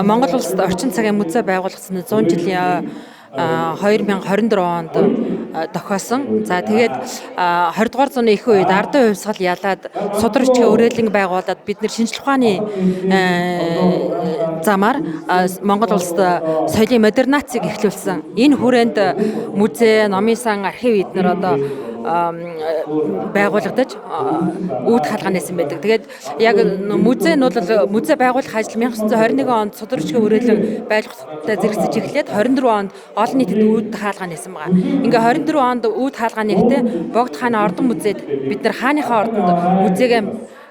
Монгол улсад орчин цагийн музей байгуулагдсан 100 жилийн 2024 онд тохиосон. За тэгээд 20 дугаар зууны их үед ардын хувьсгал ялаад судар хүчгээ өрөөлөн байгуулад бид нэр шинжлэх ухааны замаар Монгол улсад соёлын модернизацийг эхлүүлсэн. Энэ хүрээнд музей, номын сан, архив эднэр одоо байгуулагдаж үүд хаалгаа нээсэн байдаг. Тэгээд яг музей нь бол музей байгуулах ажил 1921 онд судар хүчгээ өрөөлөн байгуулалтад зэрэгцэж эхлээд 24 онд олон нийтэд үүд хаалгаа нээсэн байгаа. Ингээ 24 онд үүд хаалгаа нээхдээ Богд хааны ордон музейд бид нар хааныхаа ордонд музейгээ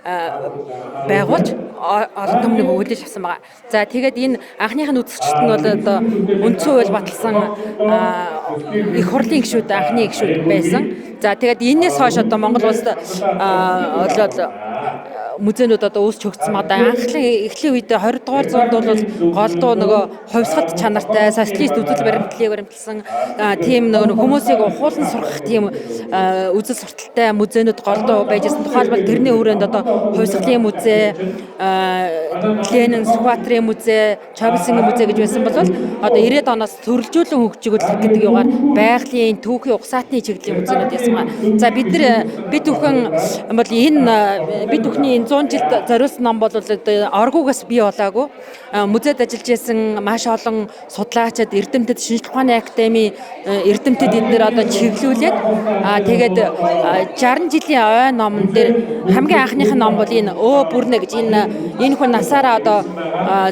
байгуулж олон түмнийг үлээж авсан байгаа. За тэгээд энэ анхных нь үзэгчд нь бол одоо үндсэн хууль баталсан их хурлын гишүүд анхны гишүүд байсан. За тэгээд энэс хойш одоо Монгол улсад болоод музейнүүд одоо үүсч хөгжсөн байгаа. Анхлын эхлэн үед 20 дугаар зуунд бол голдуу нөгөө хувьсгалт чанартай социалист үзэл баримтлалыг баримтлсан тийм нөгөө хүмүүсийг ухуулан сургах тийм үзэл сурталтай музейнүүд голдуу байжсэн. Тухайлбал тэрний хүрээнд одоо хувьсгалын музей, Ленин Сүхбаатарын музей, Чавлсингийн музей гэж байсан бол одоо 90-ад оноос төрөлжүүлэн хөгжигдөх гэдэг югаар байгалийн түүхийн угсаатны чиглэлийн музейнүүд байсан байна. За бид бүхэн бол энэ бид бүхний 100 жилд зориулсан ном бол оргуугаас бий болоогүй. Музейд ажиллаж байсан маш олон судлаачид, эрдэмтэд, шинжлэх ухааны академи эрдэмтэд эдгээр одоо чиглүүлээд тэгээд 60 жилийн ой номон дээр хамгийн анхных нь ном бол энэ бүрнэ гэж энэ хүн насаараа одоо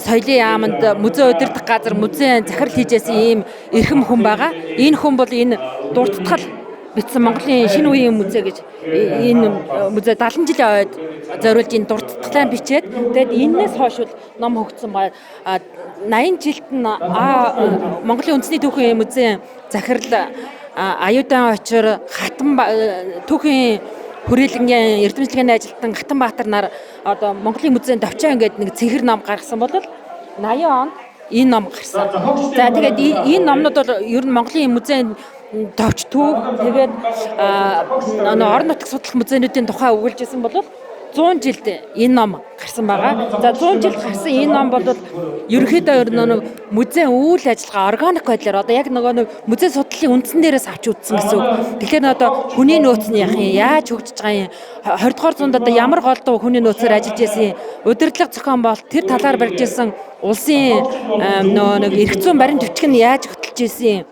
соёлын яамд музей удирдах газар музейн захирал хийжсэн ийм эрхэм хүн байгаа. Энэ хүн бол энэ дуртатгал бичсэн Монголын шинэ үеийн музей гэж энэ музей 70 жилийн ойд зориулж энэ дуртатгалаа бичээд тэгээд энэс хойш ном хөгжсөн ба 80 жилд нь Монголын үндэсний түүхийн музейн захирал аюудан очир хатан түүхийн хүрээлэнгийн эрдэмтдийн ажилтан Хатанбаатар нар одоо Монголын музейн товчоо ингээд нэг цэхэр ном гаргасан бол 80 онд энэ ном гарсан. За тэгээд энэ номнууд бол ер нь Монголын музейн товч түүх тэгээд орон нутаг судлах музейнүүдийн тухай өгүүлжсэн бол 100 жилд энэ ном гарсан байгаа. За 100 жилд гарсан энэ ном бол ерөнхийдөө музейн үйл ажиллагаа органик байдлаар одоо яг нөгөө музей судлалын үндсэн дээрээс авч үзсэн гэсэн үг. Тэгэхээр одоо хүний нөөц нь яаж хөгжиж байгаа юм 20 дугаар зуунд одоо ямар голдуу хүний нөөцөөр ажиллаж байсан удирдлага зохион болт тэр талаар барьж ирсэн улсын нэг эрх зүйн баримт бичиг нь яаж хөтлөж ирсэн.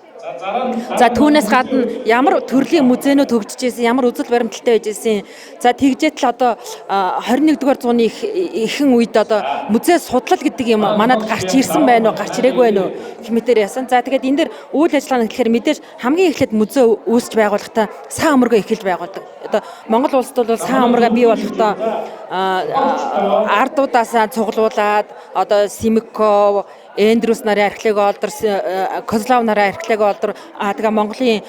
За түүнээс гадна ямар төрлийн музейнүүд хөгжиж ирсэн, ямар үзэл баримталтай байж ирсэн. За тэгжээт л одоо 21-р зууны ихэнх үед одоо музей судлал гэдэг юм манад гарч ирсэн байна уу, гарч ирээгүй байна уу хэмээтээр яасан. За тэгээд энэ дэр үйл ажиллагаа нь гэхээр мэдээж хамгийн эхлээд музей үүсч байгуулахдаа сан өмөргөө эхэлж байгуулдаг. Одоо Монгол улсад бол сан өмөргөө бий болохдоо ардуудаасаа цуглуулад одоо Симиков Эндрюс нарын археологи Козлов нарын археологи тэгээ Монголын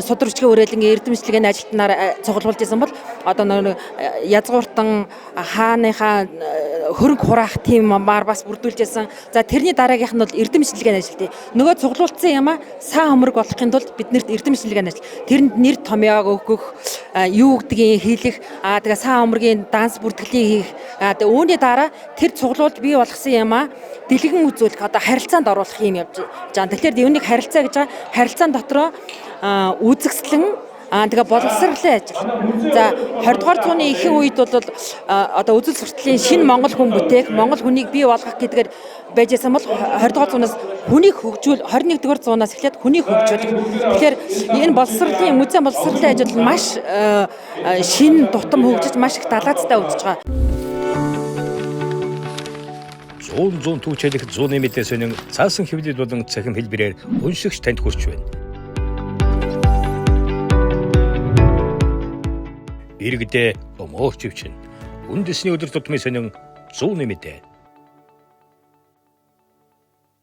судар хүчгээ өрөөлөнгийн эрдэмчлэгийн ажилтнаар цуглуулж исэн бол одоо нэг язгууртан хааныхаа хөрөнгө хураах тийм маар бас бүрдүүлж исэн. За тэрний дараагийнх нь бол эрдэмчлэгийн ажилт. Нөгөө цуглуулсан юм сан өмөрг болохын тулд биднэрт эрдэмчлэгийн ажил. Тэрэнд нэр томьёог өгөх, юу гэдгийг хэлэх, тэгээ сан өмөргийн данс бүртгэлийг хийх. Тэгээ үүний дараа тэр цуглуулж бий болгосон юм дэлгэн үзүүлэх одоо харилцаанд оруулах юм явж байгаа. Тэгэхээр юуник харилцаа гэж байгаа. Харилцаан дотроо үзэгслэн тэгээ боловсролын ажил. За 20 дугаар зууны ихэнх үед бол одоо үзэл сурталын шинэ монгол хүн бүтээх, монгол хүнийг бий болгох гэдгээр байжсэн бол 20 дугаар зуунаас хүнийг хөгжүүл 21 дугаар зуунаас эхлээд хүнийг хөгжүүлэх. Тэгэхээр энэ боловсролын музейн боловсролын ажил маш шинэ тутам хөгжиж маш их далаацтай үзэж байгаа. 100 түүчэлэх 100 нэмэтээ сонин цаасан хэвлэл болон цахим хэлбэрээр уншигч танд хүрч байна. Иргэдээ өмөөч өвчин. Үндэсний өдөр тутмын сонин 100 нэмэтээ.